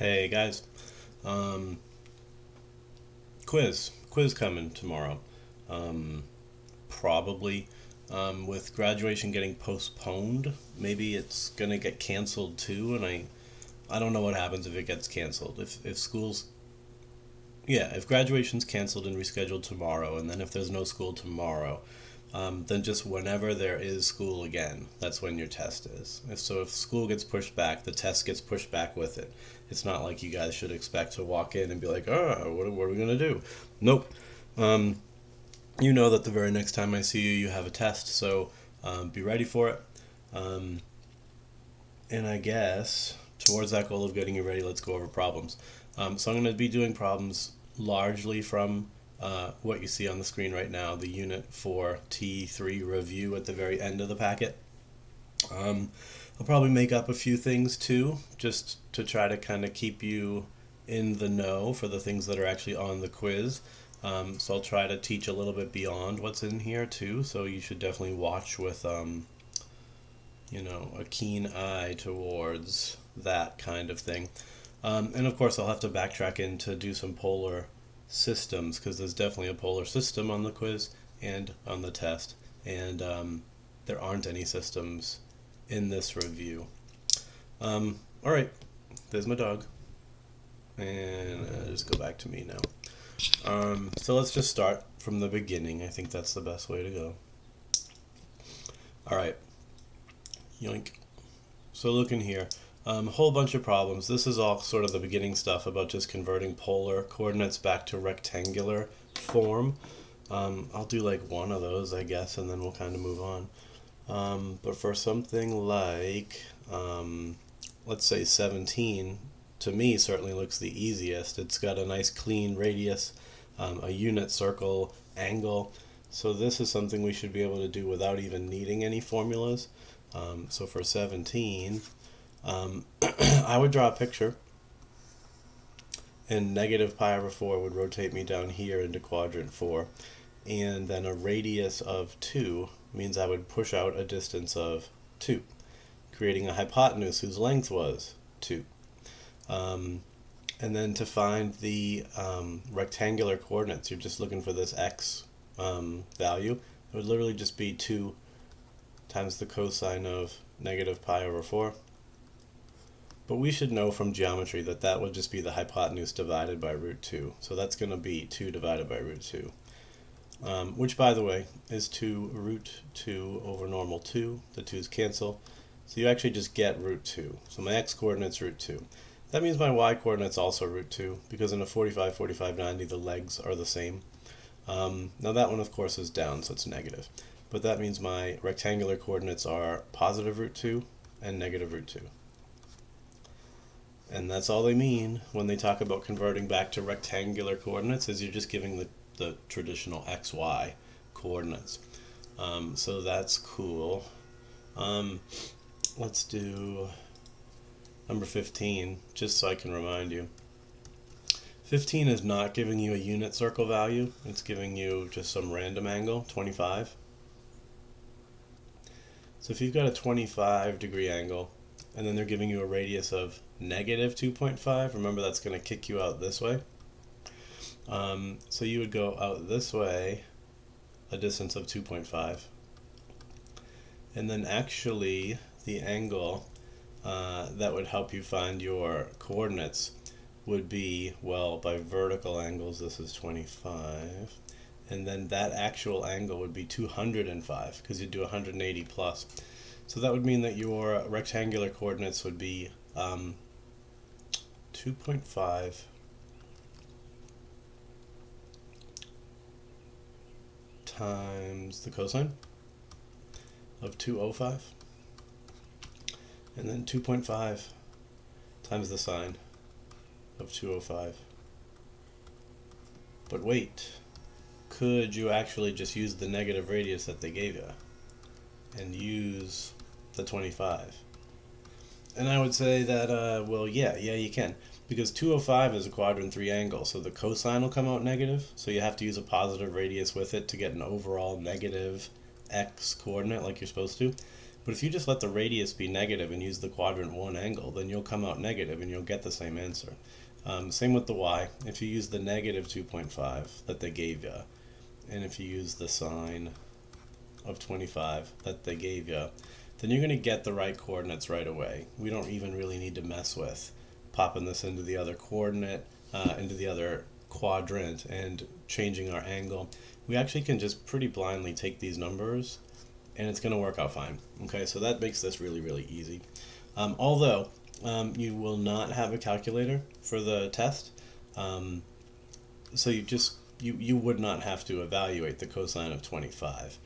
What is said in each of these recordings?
Hey guys, um, quiz coming tomorrow. Um, Probably with graduation getting postponed, maybe it's gonna get canceled too. And I don't know what happens if it gets canceled. If schools, yeah, if graduation's canceled and rescheduled tomorrow, and then if there's no school tomorrow, then just whenever there is school again, that's when your test is. If school gets pushed back, the test gets pushed back with it. It's not like you guys should expect to walk in and be like, oh, what are we going to do? Nope. Um, you know that the very next time I see you, you have a test, so be ready for it. Um, and I guess towards that goal of getting you ready, let's go over problems. So I'm going to be doing problems largely from what you see on the screen right now, the Unit 4 T3 review at the very end of the packet. Um, I'll probably make up a few things too, just to try to kind of keep you in the know for the things that are actually on the quiz. So I'll try to teach a little bit beyond what's in here too. So you should definitely watch with a keen eye towards that kind of thing. And of course, I'll have to backtrack in to do some polar systems because there's definitely a polar system on the quiz and on the test, and there aren't any systems in this review. All right, there's my dog, and just go back to me now. So let's just start from the beginning. I think that's the best way to go. All right, yoink. So look in here. A whole bunch of problems. This is all sort of the beginning stuff about just converting polar coordinates back to rectangular form. I'll do like one of those, I guess, and then we'll kind of move on. But for something like, let's say 17, to me certainly looks the easiest. It's got a nice clean radius, a unit circle, angle. So this is something we should be able to do without even needing any formulas. So for 17, I would draw a picture, and negative pi over 4 would rotate me down here into quadrant 4. And then a radius of 2 means I would push out a distance of 2, creating a hypotenuse whose length was 2. And then to find the rectangular coordinates, you're just looking for this x value. It would literally just be 2 times the cosine of negative pi over 4. But we should know from geometry that that would just be the hypotenuse divided by root 2. So that's going to be 2 divided by root 2. Which, by the way, is 2 root 2 over normal 2. The 2's cancel. So you actually just get root 2. So my x-coordinate's root 2. That means my y-coordinate's also root 2, because in a 45, 45, 90, the legs are the same. Now that one, of course, is down, so it's negative. But that means my rectangular coordinates are positive root 2 and negative root 2. And that's all they mean when they talk about converting back to rectangular coordinates, is you're just giving the traditional xy coordinates. So that's cool. Let's do number 15, just so I can remind you. 15 is not giving you a unit circle value. It's giving you just some random angle, 25. So if you've got a 25-degree angle, and then they're giving you a radius of negative 2.5, remember that's going to kick you out this way. So you would go out this way a distance of 2.5. And then actually the angle that would help you find your coordinates would be, well, by vertical angles, this is 25. And then that actual angle would be 205, because you'd do 180 plus. So that would mean that your rectangular coordinates would be 2.5 times the cosine of 205, and then 2.5 times the sine of 205. But wait, could you actually just use the negative radius that they gave you and use the 25? And I would say that, well, yeah, you can. Because 205 is a quadrant 3 angle, so the cosine will come out negative. So you have to use a positive radius with it to get an overall negative x coordinate like you're supposed to. But if you just let the radius be negative and use the quadrant 1 angle, then you'll come out negative and you'll get the same answer. Same with the y. If you use the negative 2.5 that they gave you, and if you use the sine of 25 that they gave you, then you're going to get the right coordinates right away. We don't even really need to mess with popping this into the other coordinate, into the other quadrant, and changing our angle. We actually can just pretty blindly take these numbers and it's going to work out fine. Okay, so that makes this really, really easy. Although you will not have a calculator for the test, so you would not have to evaluate the cosine of 25.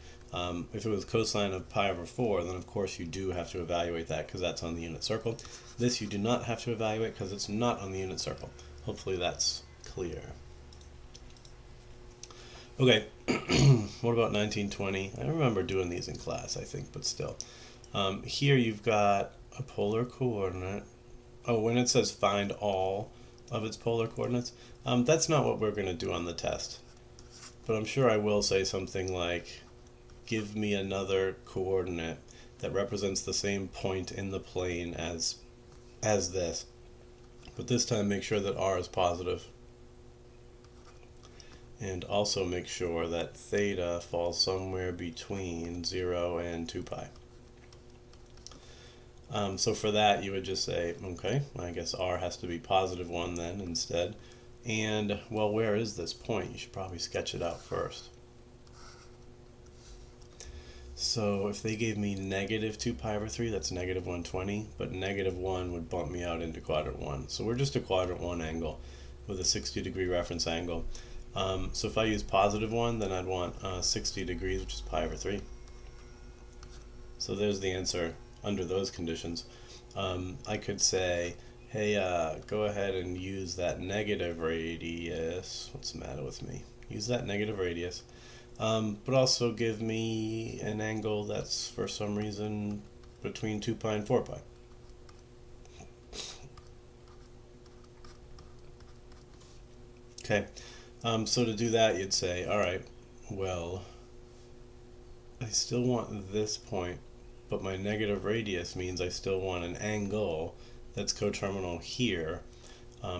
If it was cosine of pi over 4, then of course you do have to evaluate that because that's on the unit circle. This you do not have to evaluate because it's not on the unit circle. Hopefully that's clear. Okay, what about 1920? I remember doing these in class, I think, but still. Here you've got a polar coordinate. Oh, when it says find all of its polar coordinates, that's not what we're going to do on the test. But I'm sure I will say something like, give me another coordinate that represents the same point in the plane as this. But this time make sure that r is positive. And also make sure that theta falls somewhere between 0 and 2 pi. So for that, you would just say, okay, I guess r has to be positive 1 then instead. And, well, where is this point? You should probably sketch it out first. So if they gave me negative 2 pi over 3, that's negative 120, but negative 1 would bump me out into quadrant 1. So we're just a quadrant 1 angle with a 60-degree reference angle. So if I use positive 1, then I'd want 60 degrees, which is pi over 3. So there's the answer under those conditions. I could say, hey, go ahead and use that negative radius. What's the matter with me? Use that negative radius. But also give me an angle that's, for some reason, between 2 pi and 4 pi. Okay. So to do that, you'd say, all right, well, I still want this point, but my negative radius means I still want an angle that's coterminal here.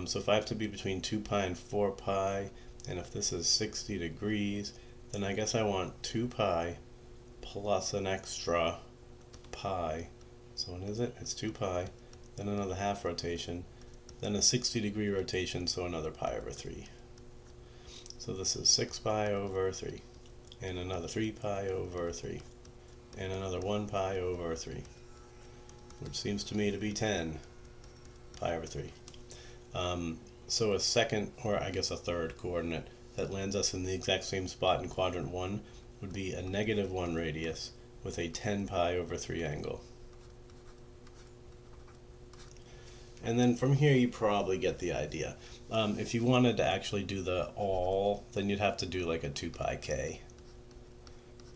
So if I have to be between 2 pi and 4 pi, and if this is 60 degrees, then I guess I want 2 pi plus an extra pi. So what is it? It's 2 pi, then another half rotation, then a 60-degree rotation, so another pi over 3. So this is 6 pi over 3, and another 3 pi over 3, and another 1 pi over 3, which seems to me to be 10 pi over 3. So a second, or I guess a third coordinate that lands us in the exact same spot in quadrant 1 would be a negative 1 radius with a 10 pi over 3 angle. And then from here you probably get the idea. If you wanted to actually do the all, then you'd have to do like a 2 pi k,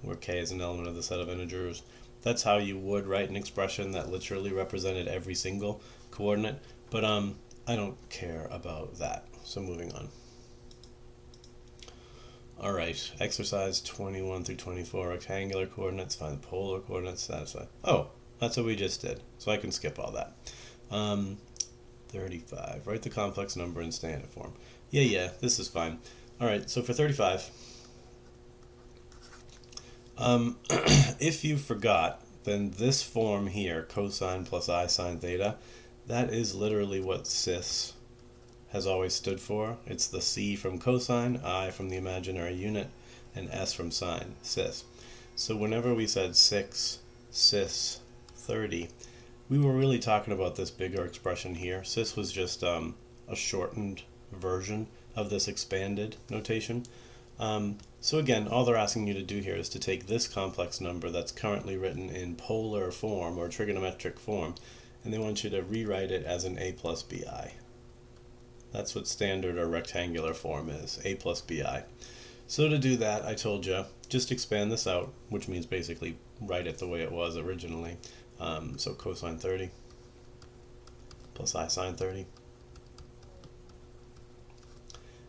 where k is an element of the set of integers. That's how you would write an expression that literally represented every single coordinate, but I don't care about that, so moving on. Alright, exercise 21 through 24, rectangular coordinates, find the polar coordinates, satisfy. Oh, that's what we just did, so I can skip all that. 35, write the complex number in standard form. Yeah, this is fine. Alright, so for 35, if you forgot, then this form here, cosine plus I sine theta, that is literally what cis has always stood for. It's the C from cosine, I from the imaginary unit, and S from sine, cis. So whenever we said 6 cis 30, we were really talking about this bigger expression here. Cis was just a shortened version of this expanded notation. So again, all they're asking you to do here is to take this complex number that's currently written in polar form or trigonometric form, and they want you to rewrite it as an a plus bi. That's what standard or rectangular form is, a plus bi. So to do that, I told you, just expand this out, which means basically write it the way it was originally. So cosine 30 plus I sine 30.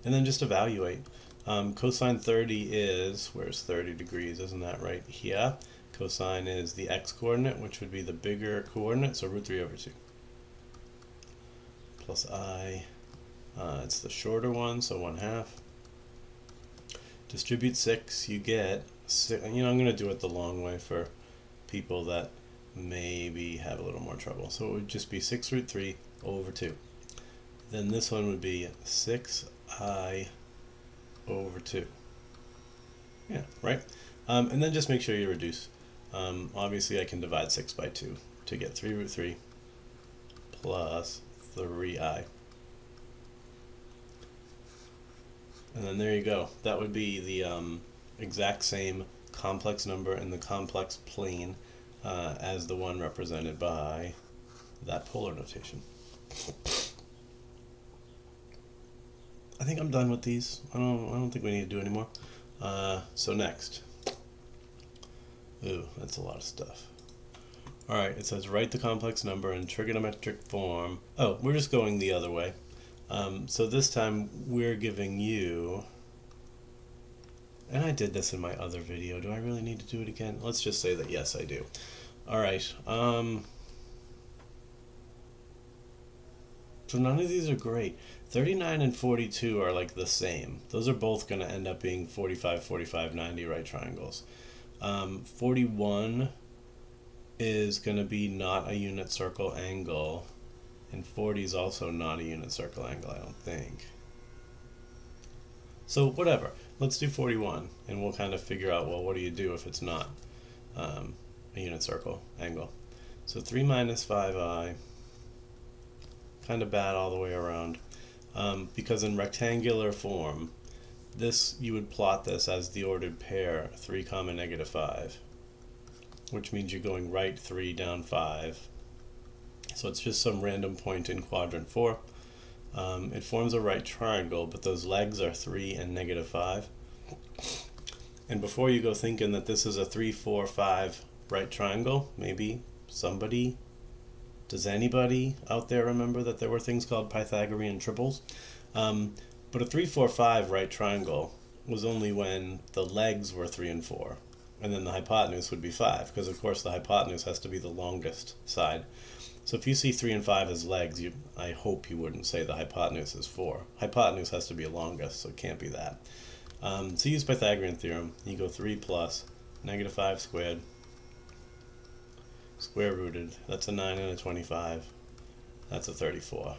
And then just evaluate. Cosine 30 is, where's 30 degrees? Isn't that right here? Cosine is the x coordinate, which would be the bigger coordinate, so root 3 over 2. Plus I, it's the shorter one, so 1/2. Distribute 6, you get, I'm going to do it the long way for people that maybe have a little more trouble. So it would just be 6 root 3 over 2. Then this one would be 6I over 2. Yeah, right? And then just make sure you reduce. Obviously I can divide 6 by 2 to get 3 root 3 plus 3I. And then there you go. That would be the exact same complex number in the complex plane as the one represented by that polar notation. I think I'm done with these. I don't think we need to do any more. So next. Ooh, that's a lot of stuff. Alright, it says write the complex number in trigonometric form. Oh, we're just going the other way. So this time we're giving you, and I did this in my other video. Do I really need to do it again? Let's just say that yes, I do. Alright, so none of these are great. 39 and 42 are like the same. Those are both going to end up being 45, 45, 90 right triangles. 41 is going to be not a unit circle angle, and 40 is also not a unit circle angle, I don't think. So whatever, let's do 41, and we'll kind of figure out, well, what do you do if it's not a unit circle angle? So 3 minus 5i, kind of bad all the way around, because in rectangular form, this, you would plot this as the ordered pair 3 comma negative 5, which means you're going right 3 down 5. So it's just some random point in quadrant 4. It forms a right triangle, but those legs are 3 and negative 5. And before you go thinking that this is a 3, 4, 5 right triangle, maybe somebody, does anybody out there remember that there were things called Pythagorean triples? But a 3, 4, 5 right triangle was only when the legs were 3 and 4. And then the hypotenuse would be 5, because of course the hypotenuse has to be the longest side. So if you see 3 and 5 as legs, I hope you wouldn't say the hypotenuse is 4. Hypotenuse has to be longest, so it can't be that. So use Pythagorean theorem. You go 3 plus negative 5 squared, square rooted. That's a 9 and a 25. That's a 34.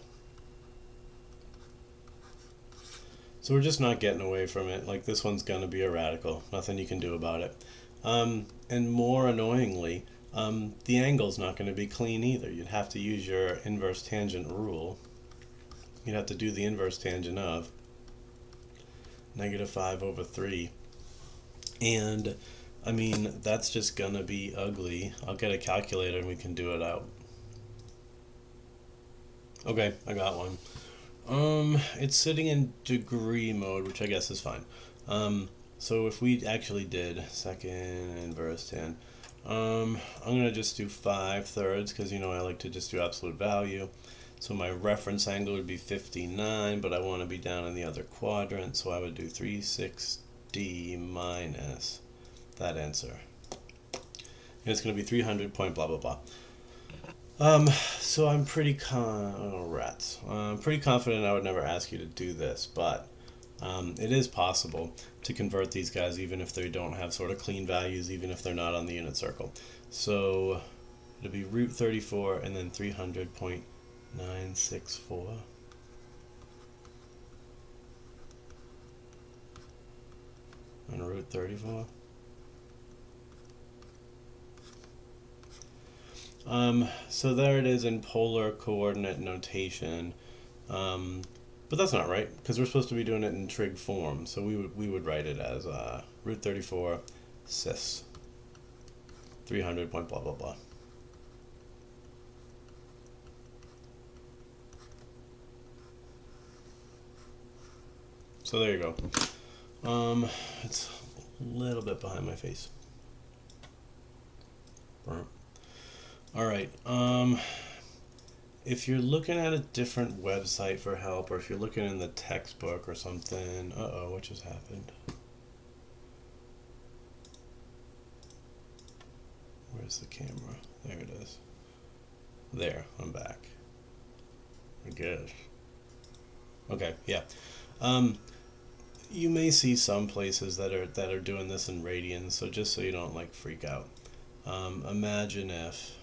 So we're just not getting away from it. Like, this one's going to be a radical. Nothing you can do about it. And more annoyingly, the angle's not going to be clean either. You'd have to use your inverse tangent rule. You'd have to do the inverse tangent of negative 5 over 3. And, I mean, that's just going to be ugly. I'll get a calculator and we can do it out. Okay, I got one. It's sitting in degree mode, which I guess is fine. So if we actually did second inverse tan, I'm going to just do 5/3 because, you know, I like to just do absolute value. So my reference angle would be 59, but I want to be down in the other quadrant, so I would do 360 minus that answer. And it's going to be 300 point blah blah blah. So I'm pretty pretty confident I would never ask you to do this, but it is possible to convert these guys even if they don't have sort of clean values, even if they're not on the unit circle. So it'll be root 34 and then 300.964. And root 34. So there it is in polar coordinate notation, but that's not right because we're supposed to be doing it in trig form. So we would write it as root 34 cis 300 point blah blah blah. So there you go. It's a little bit behind my face. All right. If you're looking at a different website for help, or if you're looking in the textbook or something, what just happened? Where's the camera? There it is. There, I'm back. I guess. Okay, yeah. Um, you may see some places that are doing this in radians, so just so you don't like freak out. Imagine if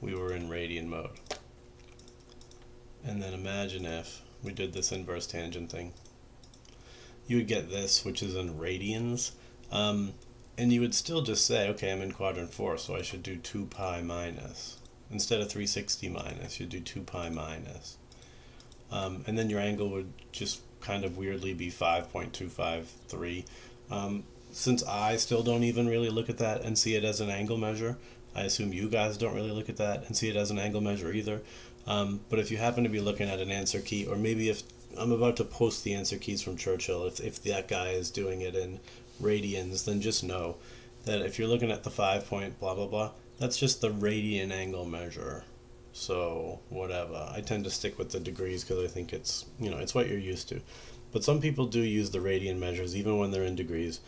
we were in radian mode, and then imagine if we did this inverse tangent thing. You would get this, which is in radians, and you would still just say, okay, I'm in quadrant 4, so I should do 2 pi minus. Instead of 360 minus, you do 2 pi minus. And then your angle would just kind of weirdly be 5.253. Since I still don't even really look at that and see it as an angle measure, I assume you guys don't really look at that and see it as an angle measure either. But if you happen to be looking at an answer key, or maybe if I'm about to post the answer keys from Churchill, if that guy is doing it in radians, then just know that if you're looking at the 5 point blah blah blah, that's just the radian angle measure. So whatever. I tend to stick with the degrees because I think it's it's what you're used to. But some people do use the radian measures even when they're in degrees.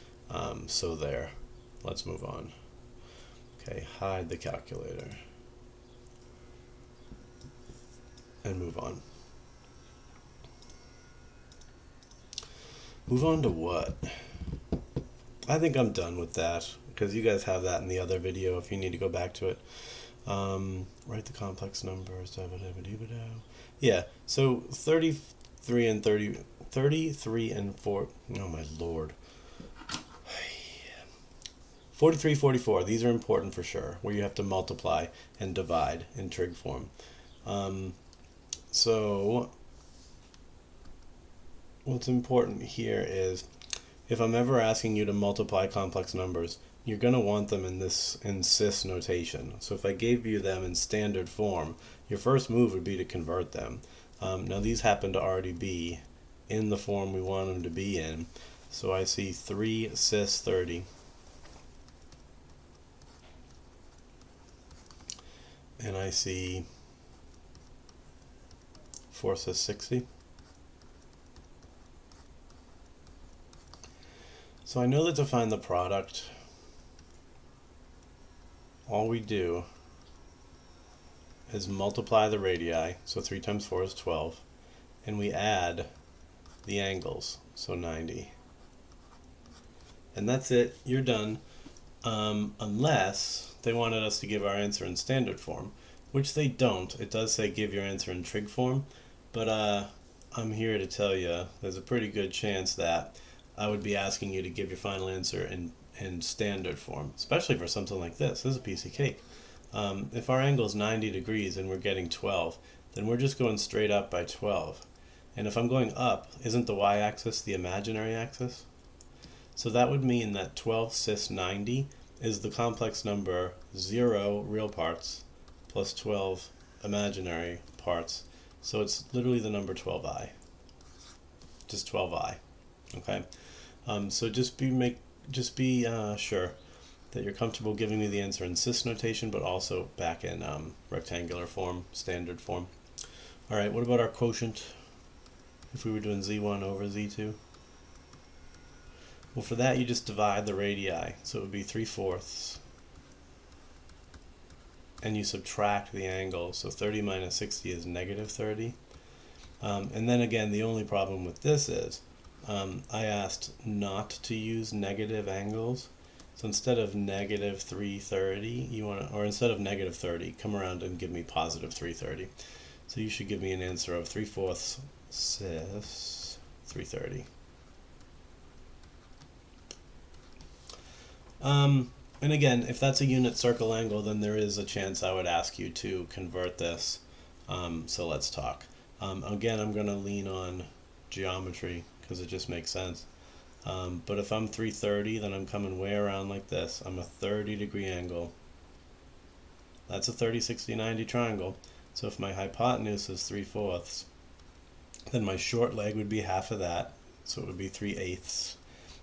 So there. Let's move on. Okay, hide the calculator. And move on. Move on to what? I think I'm done with that because you guys have that in the other video if you need to go back to it. Write the complex numbers. Yeah, so 33 and 33 and 4. Oh my lord. 43, 44. These are important for sure, where you have to multiply and divide in trig form. So what's important here is if I'm ever asking you to multiply complex numbers, you're going to want them in cis notation. So if I gave you them in standard form, your first move would be to convert them. Now these happen to already be in the form we want them to be in. So I see 3 cis 30. And I see 4 cis 60. So I know that to find the product, all we do is multiply the radii, so 3 times 4 is 12, and we add the angles, so 90. And that's it, you're done, unless they wanted us to give our answer in standard form, which they don't. It does say give your answer in trig form, but I'm here to tell you there's a pretty good chance that I would be asking you to give your final answer in standard form, especially for something like this. This is a piece of cake. If our angle is 90 degrees and we're getting 12, then we're just going straight up by 12. And if I'm going up, isn't the y-axis the imaginary axis? So that would mean that 12 cis 90 is the complex number 0 real parts plus 12 imaginary parts. So it's literally the number 12i. Just 12i. Okay? So just be sure that you're comfortable giving me the answer in cis notation, but also back in rectangular form, standard form. All right, what about our quotient? If we were doing z1 over z2? Well, for that you just divide the radii, so it would be 3/4, and you subtract the angle, so 30 minus 60 is negative 30. And then again, the only problem with this is I asked not to use negative angles. So instead of negative 330, or instead of negative 30, come around and give me positive 330. So you should give me an answer of 3/4 cis 330. And again, if that's a unit circle angle, then there is a chance I would ask you to convert this. So let's talk. Again, I'm going to lean on geometry because it just makes sense. But if I'm 330, then I'm coming way around like this. I'm a 30-degree angle. That's a 30, 60, 90 triangle. So if my hypotenuse is 3/4, then my short leg would be half of that. So it would be 3/8.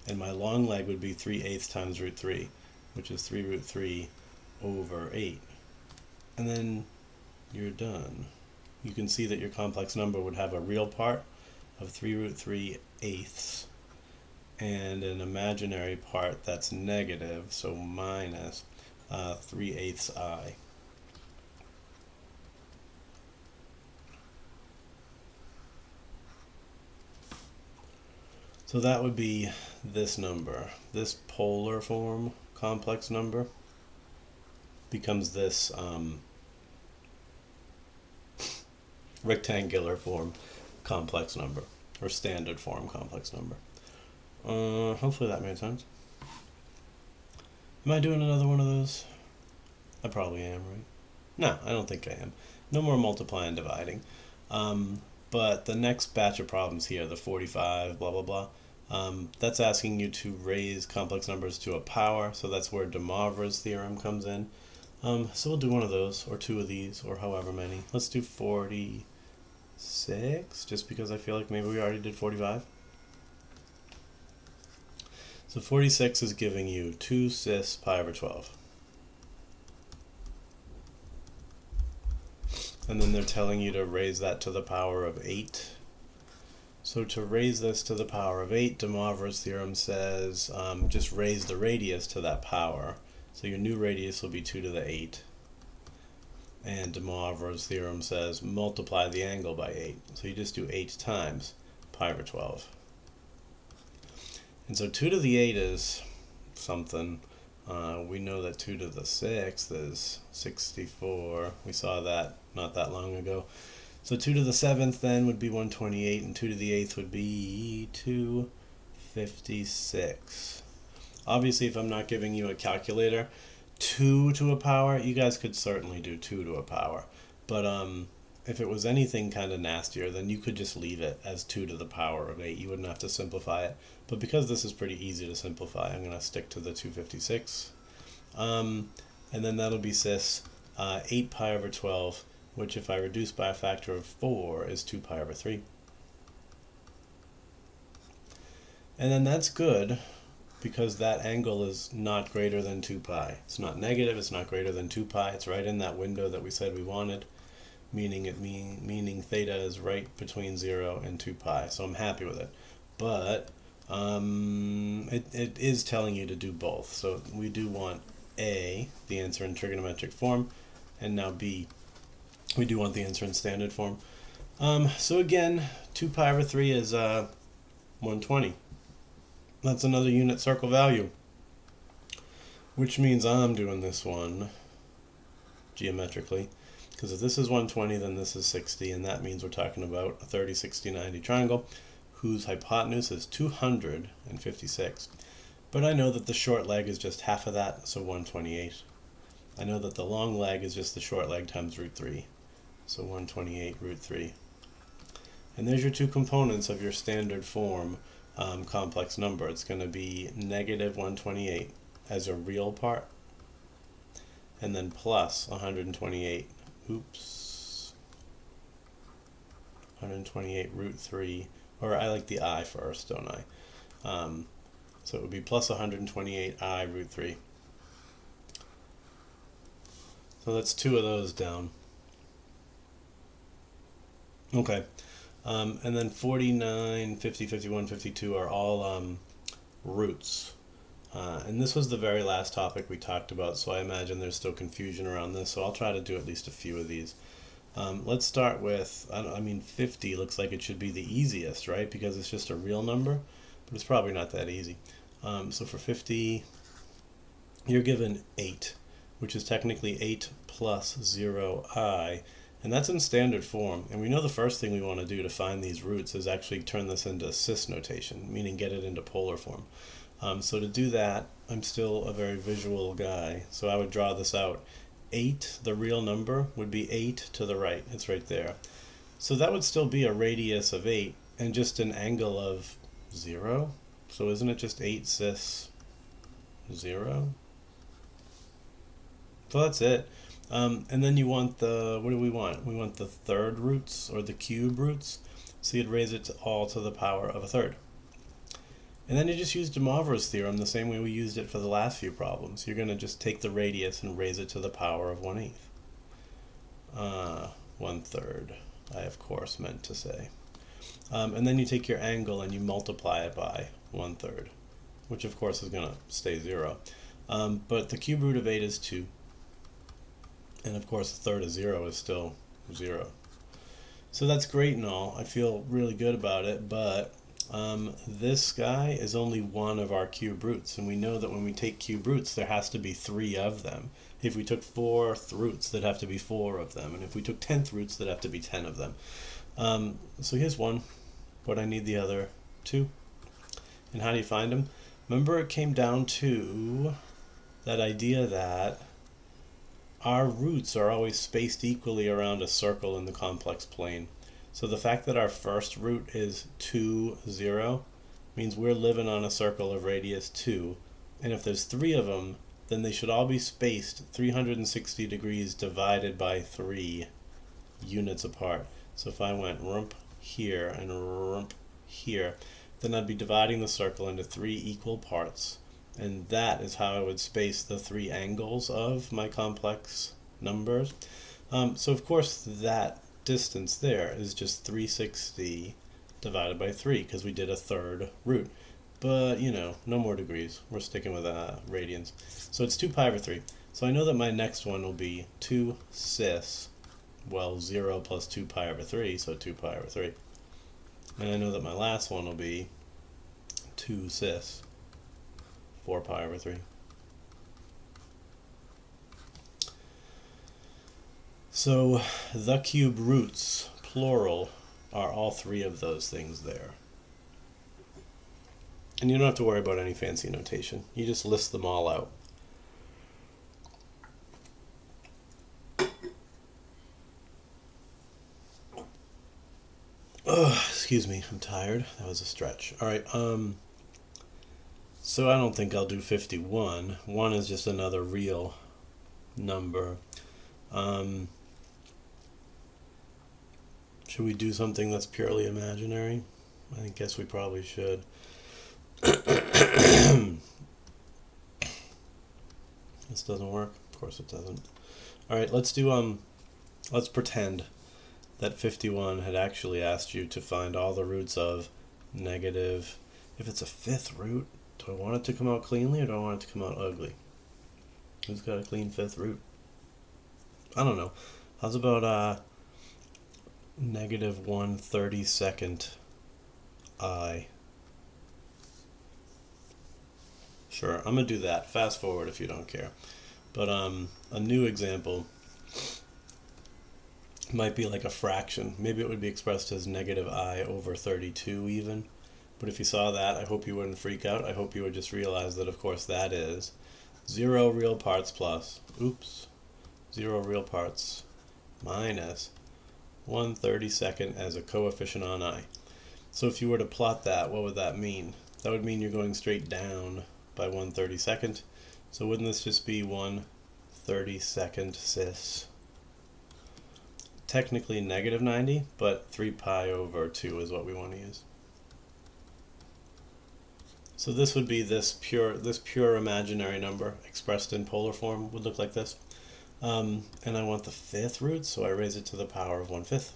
And my long leg would be 3/8 times root 3, which is 3 root 3 over 8. And then you're done. You can see that your complex number would have a real part of 3 root 3/8 and an imaginary part that's negative, so minus 3/8 I. So that would be this number. This polar form complex number becomes this rectangular form complex number, or standard form complex number. Hopefully that made sense. Am I doing another one of those? I probably am, right? No, I don't think I am. No more multiplying and dividing. But the next batch of problems here, the 45, blah, blah, blah, that's asking you to raise complex numbers to a power, so that's where De Moivre's theorem comes in. So we'll do one of those, or two of these, or however many. Let's do 46, just because I feel like maybe we already did 45. So 46 is giving you 2 cis pi over 12. And then they're telling you to raise that to the power of 8. So to raise this to the power of 8, De Moivre's theorem says just raise the radius to that power. So your new radius will be 2 to the 8. And De Moivre's theorem says multiply the angle by 8. So you just do 8 times pi over 12. And so 2 to the 8 is something. We know that 2 to the 6th is 64. We saw that not that long ago. So 2 to the 7th then would be 128, and 2 to the 8th would be 256. Obviously, if I'm not giving you a calculator, 2 to a power, you guys could certainly do 2 to a power. But if it was anything kind of nastier, then you could just leave it as 2 to the power of 8. You wouldn't have to simplify it. But because this is pretty easy to simplify, I'm going to stick to the 256. And then that'll be cis 8 pi over 12, which if I reduce by a factor of 4 is 2 pi over 3. And then that's good because that angle is not greater than 2 pi. It's not negative, it's not greater than 2 pi. It's right in that window that we said we wanted, meaning theta is right between 0 and 2 pi. So I'm happy with it. But it is telling you to do both. So we do want A, the answer in trigonometric form, and now B, we do want the answer in standard form. So again, 2 pi over 3 is 120. That's another unit circle value, which means I'm doing this one geometrically, because if this is 120, then this is 60, and that means we're talking about a 30, 60, 90 triangle whose hypotenuse is 256. But I know that the short leg is just half of that, so 128. I know that the long leg is just the short leg times root 3, so 128 root 3. And there's your two components of your standard form complex number. It's going to be negative 128 as a real part, and then plus 128, 128 root 3, or I like the I first, don't I? So it would be plus 128 I root 3. So that's two of those down. Okay. And then 49, 50, 51, 52 are all roots. And this was the very last topic we talked about, so I imagine there's still confusion around this, so I'll try to do at least a few of these. Let's start with, 50 looks like it should be the easiest, right? Because it's just a real number, but it's probably not that easy. So for 50, you're given 8, which is technically 8 plus 0i, and that's in standard form. And we know the first thing we want to do to find these roots is actually turn this into cis notation, meaning get it into polar form. So to do that, I'm still a very visual guy, so I would draw this out. 8, the real number, would be 8 to the right. It's right there. So that would still be a radius of 8 and just an angle of 0. So isn't it just 8 cis 0? So that's it. And then you want the, what do we want? We want the third roots, or the cube roots. So you'd raise it all to the power of a third. And then you just use De Moivre's theorem the same way we used it for the last few problems. You're going to just take the radius and raise it to the power of 1/8. 1/3, I of course meant to say. And then you take your angle and you multiply it by 1/3, which of course is going to stay 0. But the cube root of 8 is 2. And of course, a third of 0 is still 0. So that's great and all. I feel really good about it, but this guy is only one of our cube roots. And we know that when we take cube roots, there has to be 3 of them. If we took 4th roots, there'd have to be 4 of them. And if we took 10th roots, there'd have to be 10 of them. So here's one, but I need the other 2. And how do you find them? Remember, it came down to that idea that our roots are always spaced equally around a circle in the complex plane. So the fact that our first root is 2, 0 means we're living on a circle of radius 2. And if there's 3 of them, then they should all be spaced 360 degrees divided by 3 units apart. So if I went rump here and rump here, then I'd be dividing the circle into 3 equal parts. And that is how I would space the 3 angles of my complex numbers. So of course that distance there is just 360 divided by 3 because we did a third root. But, you know, no more degrees. We're sticking with radians. So it's 2 pi over 3. So I know that my next one will be 2 cis, well, 0 plus 2 pi over 3, so 2 pi over 3. And I know that my last one will be 2 cis, 4 pi over 3. So the cube roots, plural, are all 3 of those things there. And you don't have to worry about any fancy notation. You just list them all out. Excuse me, I'm tired. That was a stretch. All right, so I don't think I'll do 51. 1 is just another real number. Should we do something that's purely imaginary? I guess we probably should. This doesn't work. Of course it doesn't. All right, let's do let's pretend that 51 had actually asked you to find all the roots of negative. If it's a 5th root, do I want it to come out cleanly or do I want it to come out ugly? Who's got a clean 5th root? I don't know. How's about negative 1/32 I? Sure, I'm going to do that. Fast forward if you don't care. But a new example might be like a fraction. Maybe it would be expressed as negative I over 32 even. But if you saw that, I hope you wouldn't freak out. I hope you would just realize that, of course, that is 0 real parts plus, 0 real parts minus 1/32 as a coefficient on I. So if you were to plot that, what would that mean? That would mean you're going straight down by 1/32. So wouldn't this just be 1/32 cis? Technically negative 90, but 3 pi over 2 is what we want to use. So this would be this pure imaginary number expressed in polar form would look like this. And I want the 5th root, so I raise it to the power of 1/5.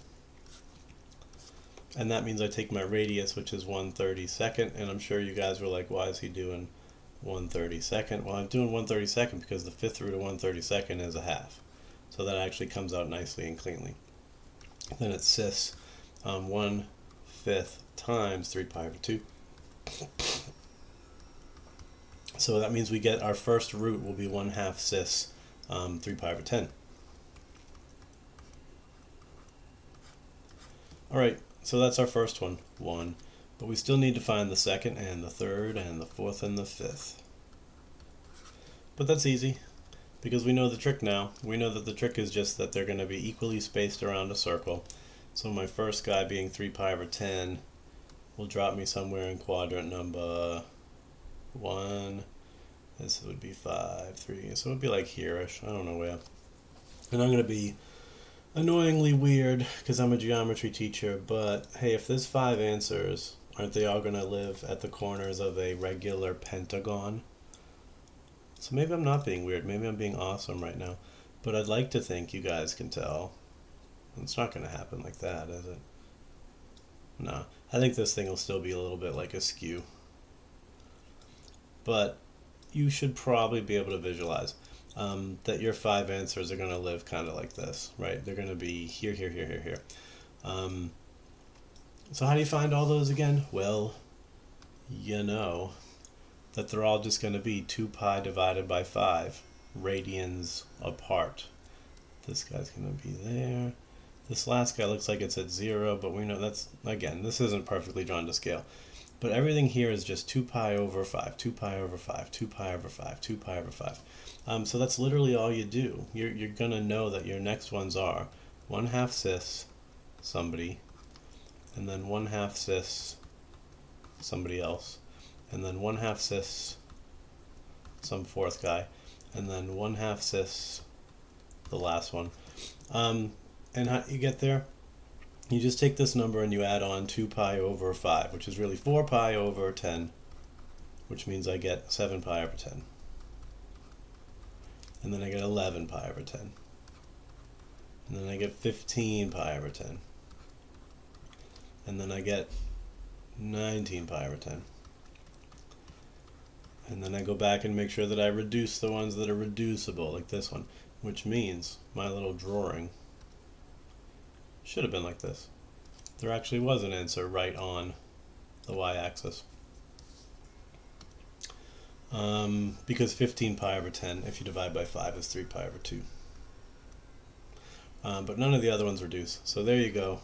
And that means I take my radius, which is 1/32, and I'm sure you guys were like, why is he doing 1/32? Well, I'm doing 1/32 because the 5th root of 1/32 is a half. So that actually comes out nicely and cleanly. Then it's cis 1/5 times 3 pi over 2. So that means we get our first root will be 1/2 cis 3 pi over 10. Alright, so that's our first one, 1. But we still need to find the second and the third and the fourth and the fifth. But that's easy, because we know the trick now. We know that the trick is just that they're going to be equally spaced around a circle. So my first guy being 3 pi over 10 will drop me somewhere in quadrant number 1. This would be 5, 3. So it would be like here-ish. I don't know where. And I'm going to be annoyingly weird because I'm a geometry teacher, but hey, if there's 5 answers, aren't they all going to live at the corners of a regular pentagon? So maybe I'm not being weird. Maybe I'm being awesome right now. But I'd like to think you guys can tell. It's not going to happen like that, is it? No. I think this thing will still be a little bit like askew. But you should probably be able to visualize that your 5 answers are going to live kind of like this, right? They're going to be here, here, here, here, here. So how do you find all those again? Well, you know that they're all just going to be 2 pi divided by 5 radians apart. This guy's going to be there. This last guy looks like it's at 0, but we know that's, again, this isn't perfectly drawn to scale. But everything here is just 2 pi over 5, 2 pi over 5, 2 pi over 5, 2 pi over 5. So that's literally all you do. You're going to know that your next ones are 1/2 cis somebody, and then 1/2 cis somebody else, and then 1/2 cis some fourth guy, and then 1/2 cis the last one. And how you get there? You just take this number and you add on 2 pi over 5, which is really 4 pi over 10, which means I get 7 pi over 10. And then I get 11 pi over 10. And then I get 15 pi over 10. And then I get 19 pi over 10. And then I go back and make sure that I reduce the ones that are reducible, like this one, which means my little drawing should have been like this. There actually was an answer right on the y-axis. Because 15 pi over 10, if you divide by 5, is 3 pi over 2. But none of the other ones reduce. So there you go.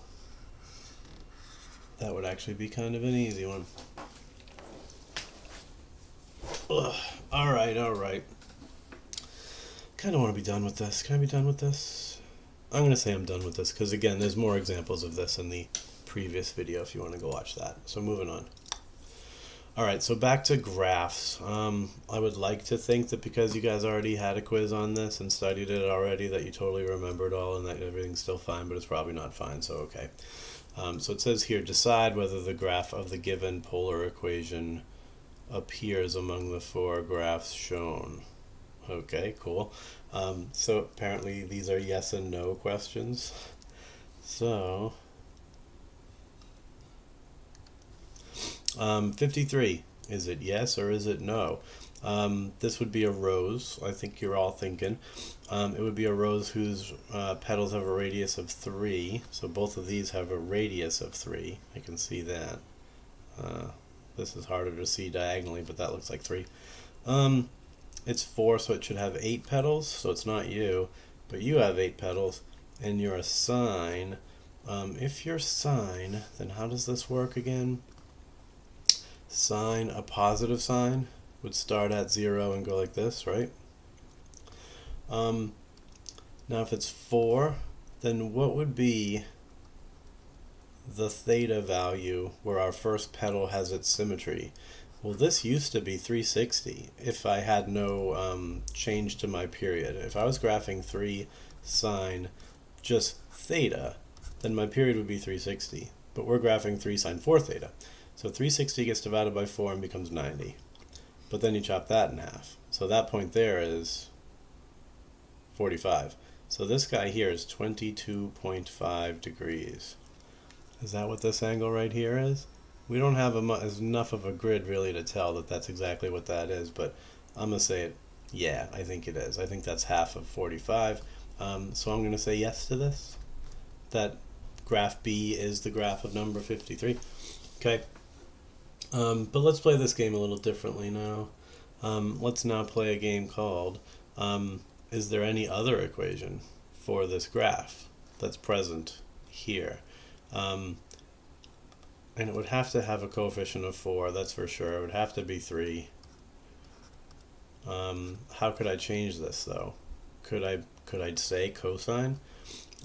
That would actually be kind of an easy one. Ugh. All right. Kind of want to be done with this. Can I be done with this? I'm going to say I'm done with this because, again, there's more examples of this in the previous video if you want to go watch that. So moving on. All right, so back to graphs. I would like to think that because you guys already had a quiz on this and studied it already that you totally remembered all and that everything's still fine, but it's probably not fine, so okay. So it says here, decide whether the graph of the given polar equation appears among the 4 graphs shown. Okay, cool. So apparently these are yes and no questions. So 53, is it yes or is it no? This would be a rose, I think you're all thinking. It would be a rose whose petals have a radius of 3, so both of these have a radius of 3. I can see that. This is harder to see diagonally, but that looks like 3. It's 4, so it should have 8 petals, so it's not you, but you have 8 petals, and you're a sine. If you're sine, then how does this work again? Sine, a positive sign, would start at 0 and go like this, right? Now if it's 4, then what would be the theta value where our first petal has its symmetry? Well, this used to be 360 if I had no change to my period. If I was graphing 3 sine just theta, then my period would be 360. But we're graphing 3 sine 4 theta. So 360 gets divided by 4 and becomes 90. But then you chop that in half. So that point there is 45. So this guy here is 22.5 degrees. Is that what this angle right here is? We don't have enough of a grid really to tell that that's exactly what that is, but I'm going to say it, yeah, I think it is. I think that's half of 45. So I'm going to say yes to this. That graph B is the graph of number 53. Okay. But let's play this game a little differently now. Let's now play a game called is there any other equation for this graph that's present here? And it would have to have a coefficient of 4, that's for sure. It would have to be 3. How could I change this though? Could I say cosine?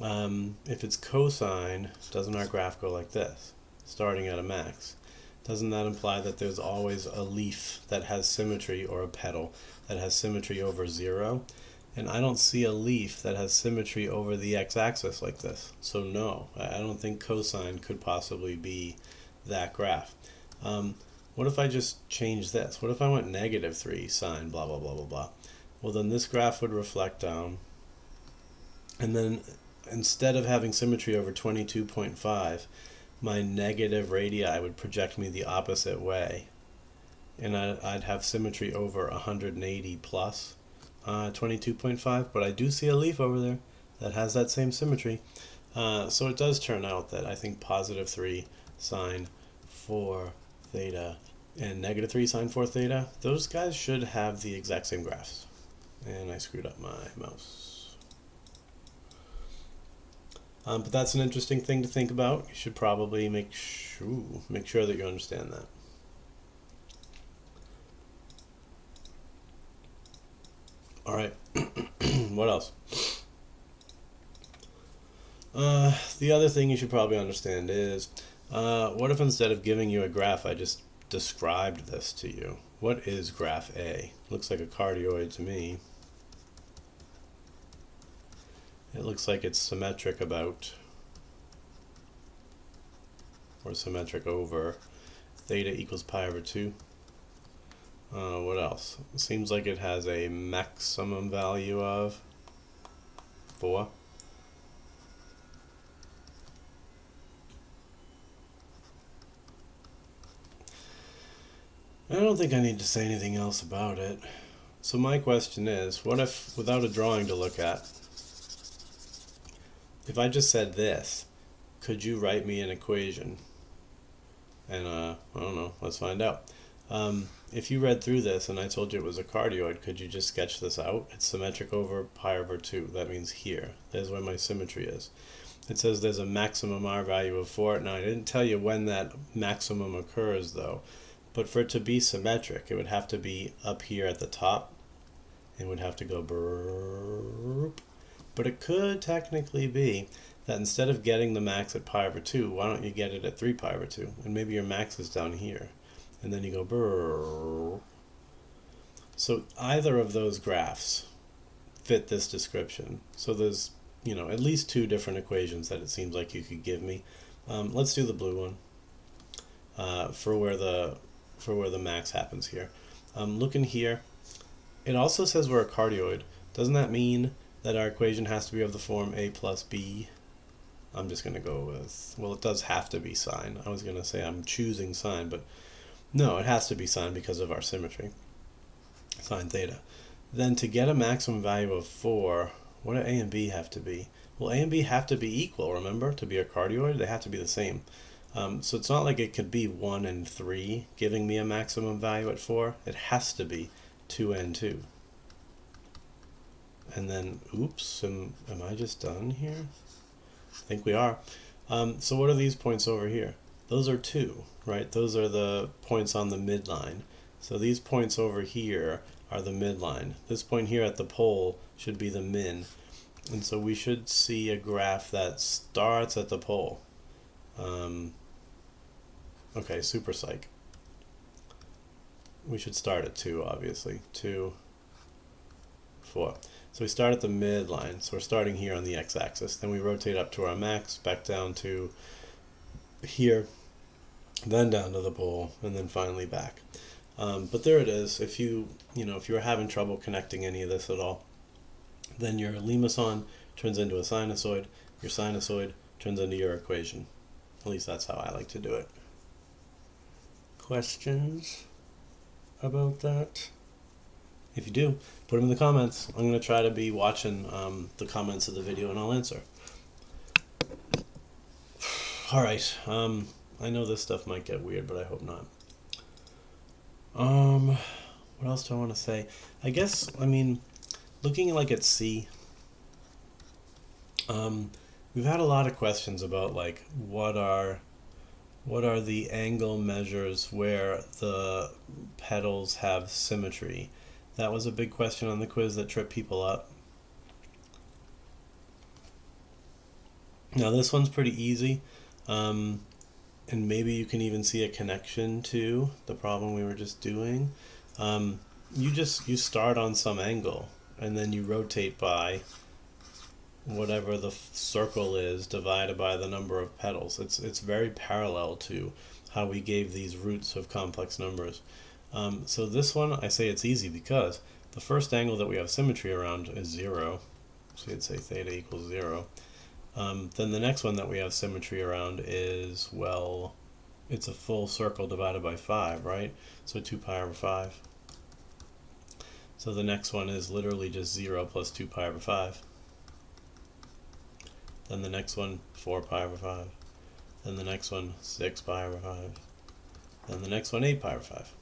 If it's cosine, doesn't our graph go like this, starting at a max? Doesn't that imply that there's always a leaf that has symmetry, or a petal that has symmetry over 0? And I don't see a leaf that has symmetry over the x-axis like this. So no, I don't think cosine could possibly be that graph. What if I just change this? What if I went -3 sine blah blah blah blah blah? Well, then this graph would reflect down, and then instead of having symmetry over 22.5, my negative radii would project me the opposite way. and I'd have symmetry over 180 plus 22.5, but I do see a leaf over there that has that same symmetry. So it does turn out that I think positive 3 sine 4 theta and negative 3 sine 4 theta, those guys should have the exact same graphs. And I screwed up my mouse. But that's an interesting thing to think about. You should probably make sure that you understand that. All right, what else? The other thing you should probably understand is, what if instead of giving you a graph, I just described this to you? What is graph A? Looks like a cardioid to me. It looks like it's symmetric about, or symmetric over, theta equals pi over 2. What else? It seems like it has a maximum value of 4. I don't think I need to say anything else about it. So my question is, what if, without a drawing to look at, if I just said this, could you write me an equation? And I don't know, let's find out. If you read through this and I told you it was a cardioid, could you just sketch this out? It's symmetric over pi over 2. That means here. There's where my symmetry is. It says there's a maximum R value of 4. Now, I didn't tell you when that maximum occurs, though. But for it to be symmetric, it would have to be up here at the top. It would have to go burp. But it could technically be that instead of getting the max at pi over 2, why don't you get it at 3 pi over 2? And maybe your max is down here. And then you go brrr. So either of those graphs fit this description. So there's, at least 2 different equations that it seems like you could give me. Let's do the blue one for where the max happens here. Looking here, it also says we're a cardioid. Doesn't that mean that our equation has to be of the form a plus b? I'm just going to go with, well, it does have to be sine. I was going to say I'm choosing sine, but no, it has to be sine because of our symmetry, sine theta. Then to get a maximum value of 4, what do A and B have to be? Well, A and B have to be equal, remember? To be a cardioid, they have to be the same. So it's not like it could be 1 and 3 giving me a maximum value at 4. It has to be 2 and 2. And then, oops, am I just done here? I think we are. So what are these points over here? Those are 2, right? Those are the points on the midline. So these points over here are the midline. This point here at the pole should be the min. And so we should see a graph that starts at the pole. Okay, super psych. We should start at 2, obviously. 2, 4. So we start at the midline. So we're starting here on the x-axis. Then we rotate up to our max, back down to here, then down to the pole, and then finally back. But there it is. If you were having trouble connecting any of this at all, then your limacon turns into a sinusoid. Your sinusoid turns into your equation. At least that's how I like to do it. Questions about that? If you do, put them in the comments. I'm going to try to be watching the comments of the video and I'll answer. Alright, I know this stuff might get weird, but I hope not. What else do I want to say? I guess, looking like at C, we've had a lot of questions about like what are the angle measures where the petals have symmetry. That was a big question on the quiz that tripped people up. Now this one's pretty easy, and maybe you can even see a connection to the problem we were just doing. You start on some angle and then you rotate by whatever the circle is divided by the number of petals. It's very parallel to how we gave these roots of complex numbers. So this one, I say it's easy because the first angle that we have symmetry around is 0. So you'd say theta equals 0. Then the next one that we have symmetry around is, well, it's a full circle divided by 5, right? So 2 pi over 5. So the next one is literally just 0 plus 2 pi over 5. Then the next one, 4 pi over 5. Then the next one, 6 pi over 5. Then the next one, 8 pi over 5.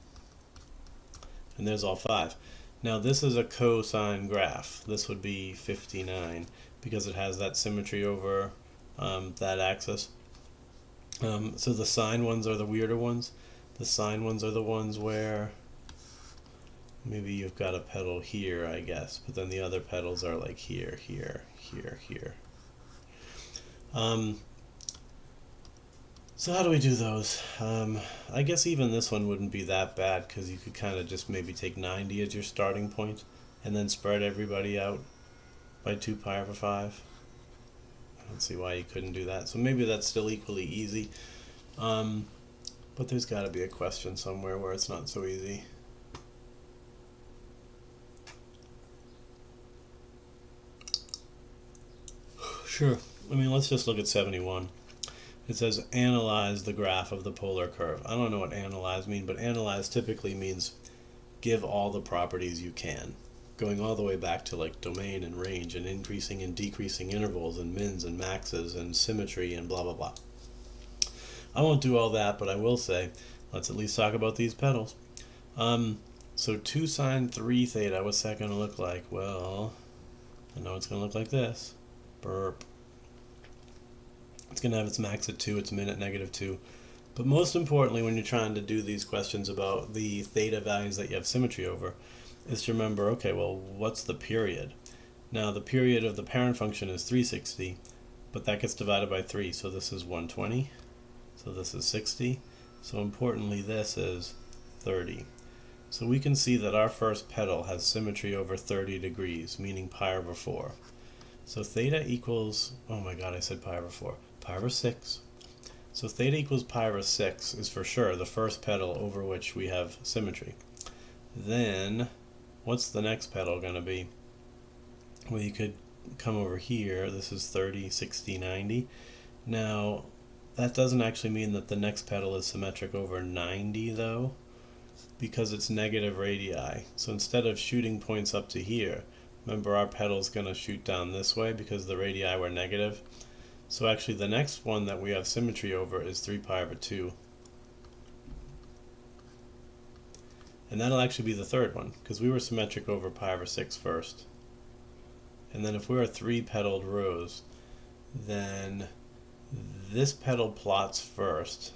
And there's all 5. Now this is a cosine graph. This would be 59 because it has that symmetry over that axis. So the sine ones are the weirder ones. The sine ones are the ones where maybe you've got a pedal here, I guess, but then the other pedals are like here, here, here, here. So how do we do those? I guess even this one wouldn't be that bad because you could kind of just maybe take 90 as your starting point and then spread everybody out by 2 pi over 5. I don't see why you couldn't do that. So maybe that's still equally easy. But there's got to be a question somewhere where it's not so easy. Sure. I mean, let's just look at 71. It says analyze the graph of the polar curve. I don't know what analyze means, but analyze typically means give all the properties you can, going all the way back to like domain and range and increasing and decreasing intervals and mins and maxes and symmetry and blah blah blah. I won't do all that, but I will say let's at least talk about these pedals. So 2 sine 3 theta, what's that going to look like? Well, I know it's going to look like this. Burp. It's going to have its max at 2, its min at -2. But most importantly, when you're trying to do these questions about the theta values that you have symmetry over, is to remember, okay, well, what's the period? Now, the period of the parent function is 360, but that gets divided by 3, so this is 120, so this is 60, so importantly, this is 30. So we can see that our first pedal has symmetry over 30 degrees, meaning pi over 4. So theta equals, oh my god, I said pi over 4, pi over 6. So theta equals pi over 6 is for sure the first pedal over which we have symmetry. Then, what's the next pedal going to be? Well, you could come over here. This is 30, 60, 90. Now, that doesn't actually mean that the next pedal is symmetric over 90, though, because it's negative radii. So instead of shooting points up to here, remember our pedal's going to shoot down this way because the radii were negative. So actually the next one that we have symmetry over is 3 pi over 2. And that'll actually be the third one, because we were symmetric over pi over 6 first. And then if we are 3 pedaled rows, then this pedal plots first,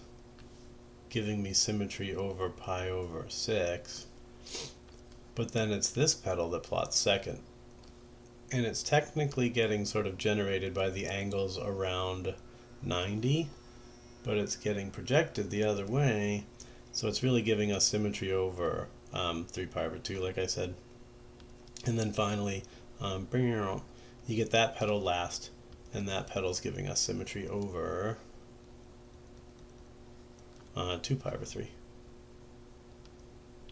giving me symmetry over pi over 6. But then it's this pedal that plots second. And it's technically getting sort of generated by the angles around 90, but it's getting projected the other way, so it's really giving us symmetry over 3 pi over 2, like I said. And then finally, you get that pedal last, and that pedal's giving us symmetry over 2 pi over 3.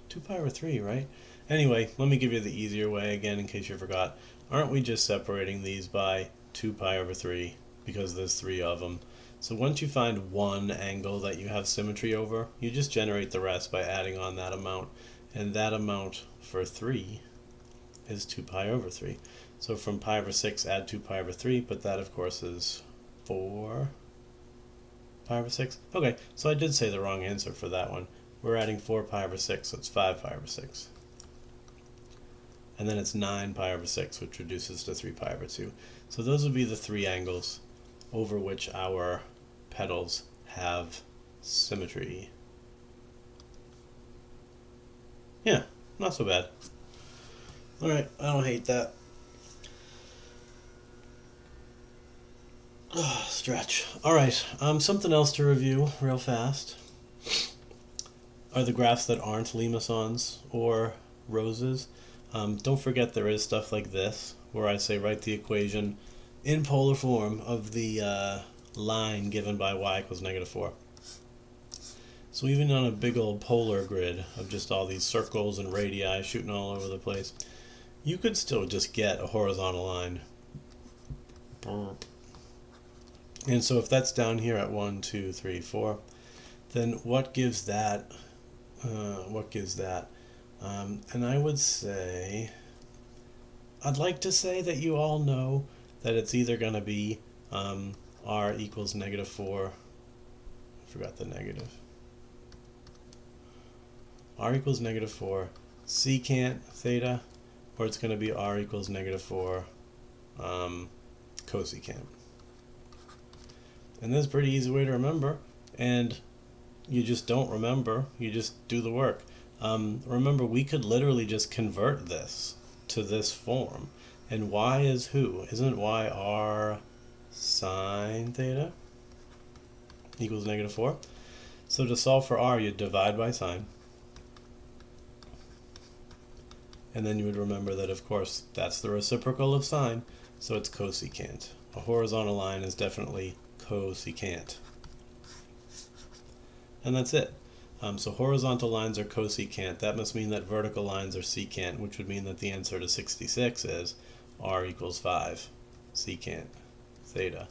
2 pi over 3, right? Anyway, let me give you the easier way again in case you forgot. Aren't we just separating these by 2 pi over 3 because there's 3 of them? So once you find one angle that you have symmetry over, you just generate the rest by adding on that amount. And that amount for 3 is 2 pi over 3. So from pi over 6, add 2 pi over 3, but that of course is 4 pi over 6. Okay, so I did say the wrong answer for that one. We're adding 4 pi over 6, so it's 5 pi over 6. And then it's 9 pi over 6, which reduces to 3 pi over 2. So those would be the 3 angles over which our pedals have symmetry. Yeah, not so bad. Alright, I don't hate that. Stretch. Alright, something else to review real fast are the graphs that aren't limacons or roses. Don't forget there is stuff like this, where I say write the equation in polar form of the line given by y equals -4. So even on a big old polar grid of just all these circles and radii shooting all over the place, you could still just get a horizontal line. And so if that's down here at 1, 2, 3, 4, then what gives that? What gives that? And I would say, I'd like to say that you all know that it's either going to be r equals -4. I forgot the negative. R equals -4 secant theta, or it's going to be r equals -4 cosecant. And that's a pretty easy way to remember. And you just don't remember, you just do the work. Remember, we could literally just convert this to this form. And y is who? Isn't y r sine theta equals -4? So to solve for r, you'd divide by sine. And then you would remember that, of course, that's the reciprocal of sine, so it's cosecant. A horizontal line is definitely cosecant. And that's it. So horizontal lines are cosecant. That must mean that vertical lines are secant, which would mean that the answer to 66 is r equals 5 secant theta.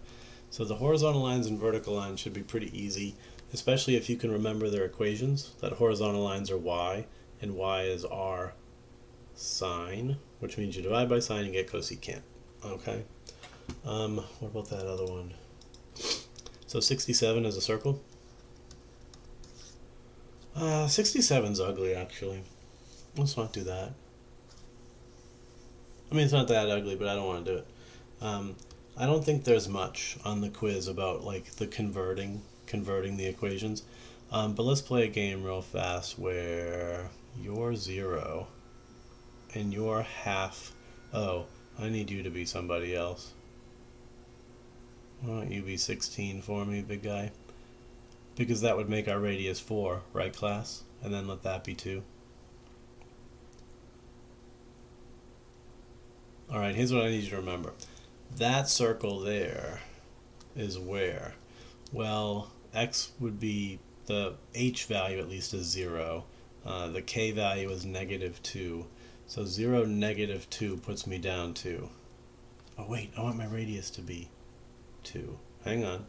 So the horizontal lines and vertical lines should be pretty easy, especially if you can remember their equations, that horizontal lines are y, and y is r sine, which means you divide by sine and get cosecant. Okay. What about that other one? So 67 is a circle. 67's ugly, actually. Let's not do that. I mean, it's not that ugly, but I don't want to do it. I don't think there's much on the quiz about like the converting the equations. But let's play a game real fast where you're 0 and you're half. Oh, I need you to be somebody else. Why don't you be 16 for me, big guy? Because that would make our radius 4, right, class? And then let that be 2. Alright, here's what I need you to remember. That circle there is where? Well, x would be, the h value at least is 0. The k value is -2. So 0, -2 puts me down to... Oh wait, I want my radius to be 2. Hang on,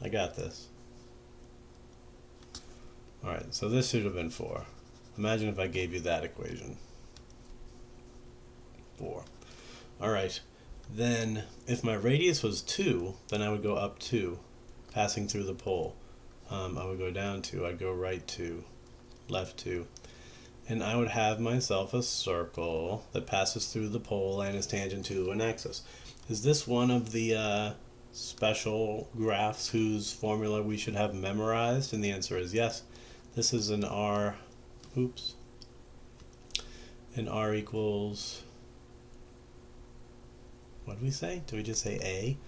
I got this. Alright, so this should have been 4. Imagine if I gave you that equation. 4. Alright, then if my radius was 2, then I would go up 2, passing through the pole. I would go down 2, I'd go right 2, left 2. And I would have myself a circle that passes through the pole and is tangent to an axis. Is this one of the special graphs whose formula we should have memorized? And the answer is yes. This is an r, an r equals, what did we say? Did we just say a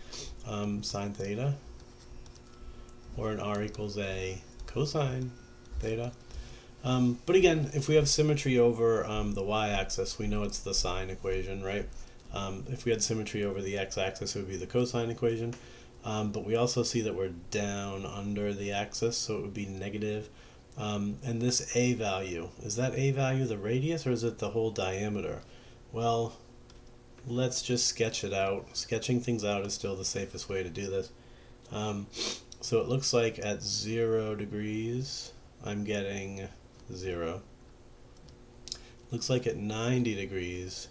sine theta? Or an r equals a cosine theta? But again, if we have symmetry over the y-axis, we know it's the sine equation, right? If we had symmetry over the x-axis, it would be the cosine equation. But we also see that we're down under the axis, so it would be negative. And this a value, is that a value the radius, or is it the whole diameter? Well, let's just sketch it out. Sketching things out is still the safest way to do this. So it looks like at 0 degrees, I'm getting 0. Looks like at 90 degrees,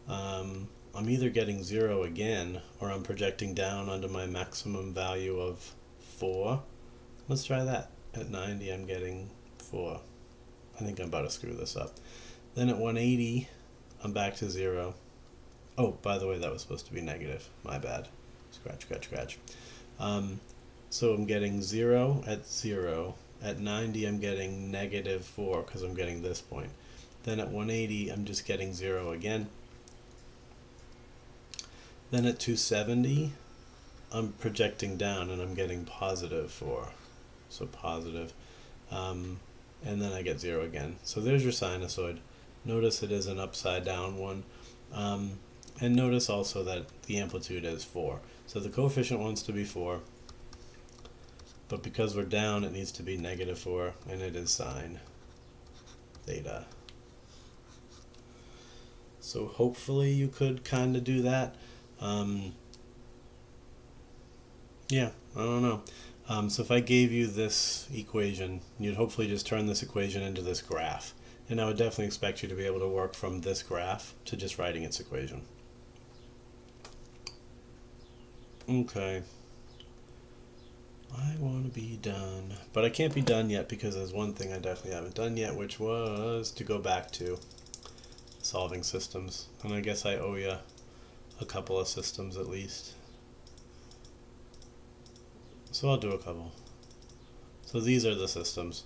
I'm either getting 0 again, or I'm projecting down onto my maximum value of 4. Let's try that. At 90, I'm getting 4. I think I'm about to screw this up. Then at 180, I'm back to 0. Oh, by the way, that was supposed to be negative. My bad. Scratch, scratch, scratch. So I'm getting 0 at 0. At 90, I'm getting -4 because I'm getting this point. Then at 180, I'm just getting 0 again. Then at 270, I'm projecting down and I'm getting +4. So positive. And then I get 0 again. So there's your sinusoid. Notice it is an upside down one. And notice also that the amplitude is 4. So the coefficient wants to be 4. But because we're down, it needs to be -4, and it is sine theta. So hopefully you could kind of do that. Yeah, I don't know. So if I gave you this equation, you'd hopefully just turn this equation into this graph. And I would definitely expect you to be able to work from this graph to just writing its equation. Okay. I want to be done. But I can't be done yet because there's one thing I definitely haven't done yet, which was to go back to solving systems. And I guess I owe you a couple of systems at least. So I'll do a couple. So these are the systems.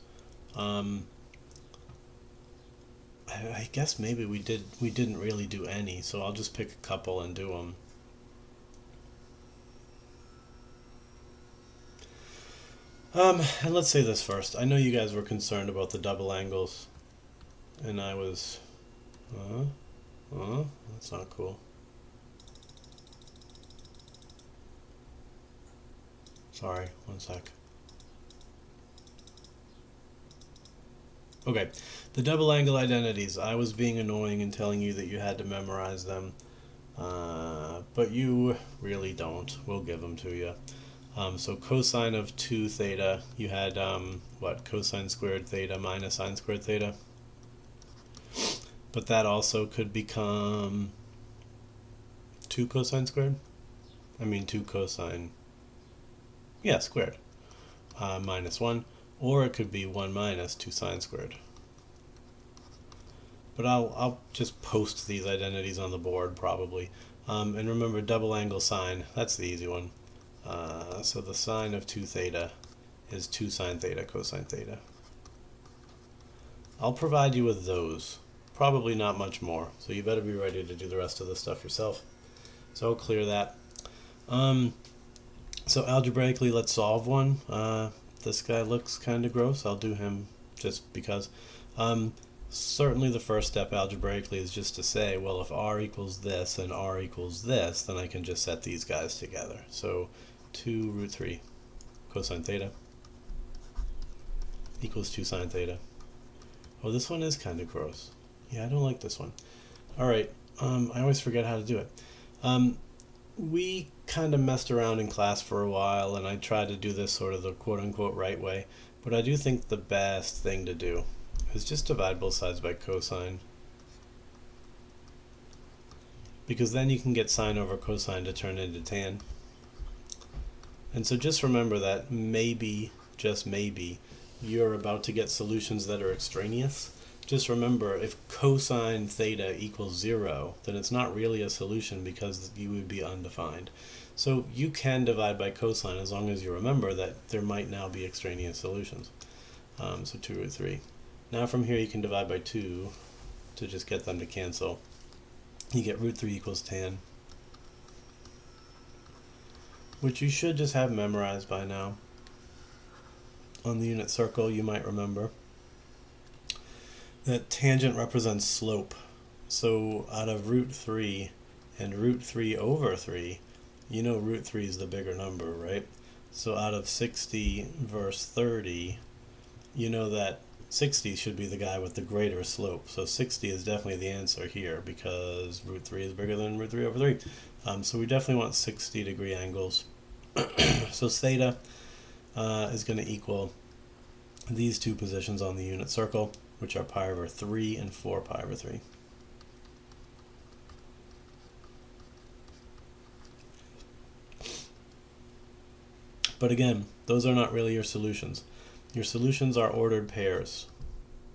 I guess maybe we didn't really do any, so I'll just pick a couple and do them. And let's say this first. I know you guys were concerned about the double angles, and I was, that's not cool. Sorry, one sec. Okay, the double angle identities. I was being annoying and telling you that you had to memorize them, but you really don't. We'll give them to you. So cosine of 2 theta, you had, what, cosine squared theta minus sine squared theta? But that also could become 2 cosine squared? I mean 2 cosine, yeah, squared, minus 1. Or it could be 1 minus 2 sine squared. But I'll just post these identities on the board probably. And remember, double angle sine, that's the easy one. So the sine of 2 theta is 2 sine theta cosine theta. I'll provide you with those. Probably not much more. So you better be ready to do the rest of the stuff yourself. So I'll clear that. So algebraically, let's solve one. This guy looks kind of gross. I'll do him just because. Certainly the first step algebraically is just to say, well, if r equals this and r equals this, then I can just set these guys together. So 2 root 3 cosine theta equals 2 sine theta. Oh, this one is kind of gross. Yeah, I don't like this one. All right, I always forget how to do it. We kind of messed around in class for a while, and I tried to do this sort of the quote-unquote right way, but I do think the best thing to do is just divide both sides by cosine, because then you can get sine over cosine to turn into tan. And so just remember that maybe, just maybe, you're about to get solutions that are extraneous. Just remember, if cosine theta equals 0, then it's not really a solution because you would be undefined. So you can divide by cosine as long as you remember that there might now be extraneous solutions. So 2 root 3. Now from here you can divide by 2 to just get them to cancel. You get root 3 equals tan, which you should just have memorized by now. On the unit circle, you might remember that tangent represents slope. So out of root 3 and root 3 over 3, you know root 3 is the bigger number, right? So out of 60 verse 30, you know that 60 should be the guy with the greater slope. So 60 is definitely the answer here because root 3 is bigger than root 3 over 3. So we definitely want 60-degree angles. So theta is going to equal these two positions on the unit circle, which are pi over 3 and 4 pi over 3. But again, those are not really your solutions. Your solutions are ordered pairs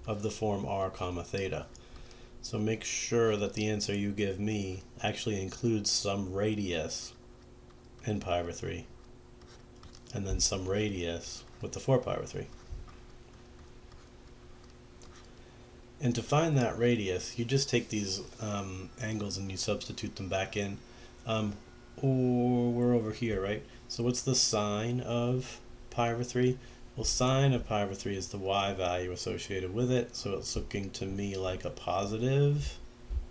of the form r comma theta. So make sure that the answer you give me actually includes some radius in pi over 3, and then some radius with the 4 pi over 3. And to find that radius, you just take these angles and you substitute them back in. Or we're over here, right? So what's the sine of pi over 3? Well, sine of pi over 3 is the y value associated with it, so it's looking to me like a positive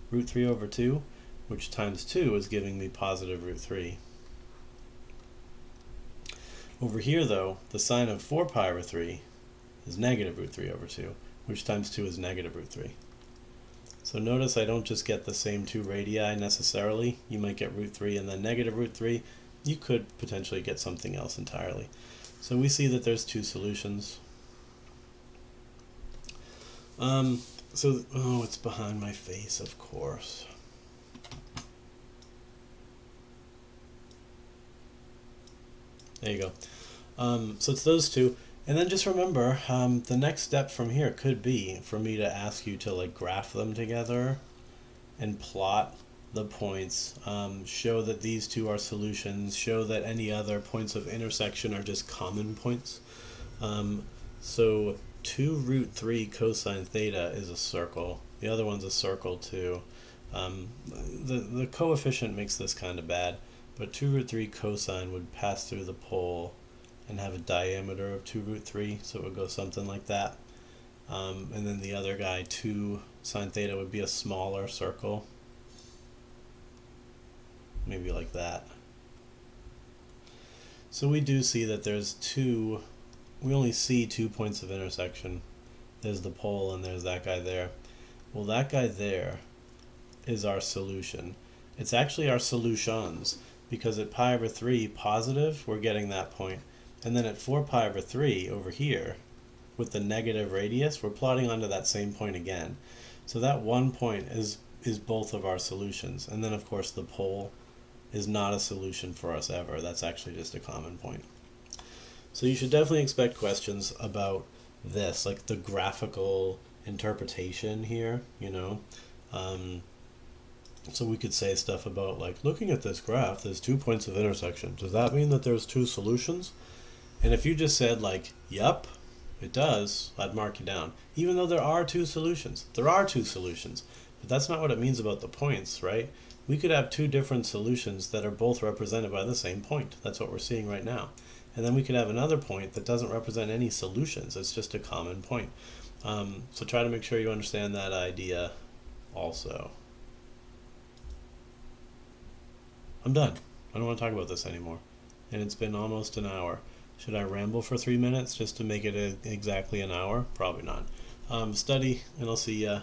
root 3 over 2, which times 2 is giving me positive root 3. Over here, though, the sine of 4 pi over 3 is negative root 3 over 2, which times 2 is negative root 3. So notice I don't just get the same two radii necessarily. You might get root 3 and then negative root 3. You could potentially get something else entirely. So we see that there's two solutions. Oh, it's behind my face, of course. There you go. So it's those two. And then just remember, the next step from here could be for me to ask you to like graph them together and plot the points, show that these two are solutions, show that any other points of intersection are just common points. So 2 root 3 cosine theta is a circle. The other one's a circle too. The coefficient makes this kind of bad, but 2 root 3 cosine would pass through the pole and have a diameter of 2 root 3, so it would go something like that. And then the other guy, 2 sine theta, would be a smaller circle. Maybe like that. So we do see that there's two, we only see 2 points of intersection. There's the pole and there's that guy there. Well, that guy there is our solution. It's actually our solutions, because at pi over 3 positive, we're getting that point. And then at 4 pi over 3 over here, with the negative radius, we're plotting onto that same point again. So that one point is both of our solutions. And then of course the pole is not a solution for us ever. That's actually just a common point. So you should definitely expect questions about this, like the graphical interpretation here, you know. So we could say stuff about like, looking at this graph, there's 2 points of intersection. Does that mean that there's 2 solutions? And if you just said like, yep, it does, I'd mark you down. Even though there are 2 solutions. There are 2 solutions. But that's not what it means about the points, right? We could have 2 different solutions that are both represented by the same point. That's what we're seeing right now. And then we could have another point that doesn't represent any solutions. It's just a common point. So try to make sure you understand that idea also. I'm done. I don't want to talk about this anymore. And it's been almost an hour. Should I ramble for 3 minutes just to make it exactly an hour? Probably not. Study, and I'll see ya.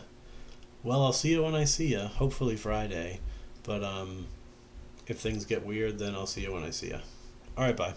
Well, I'll see you when I see ya. Hopefully Friday. But if things get weird, then I'll see you when I see ya. Alright, bye.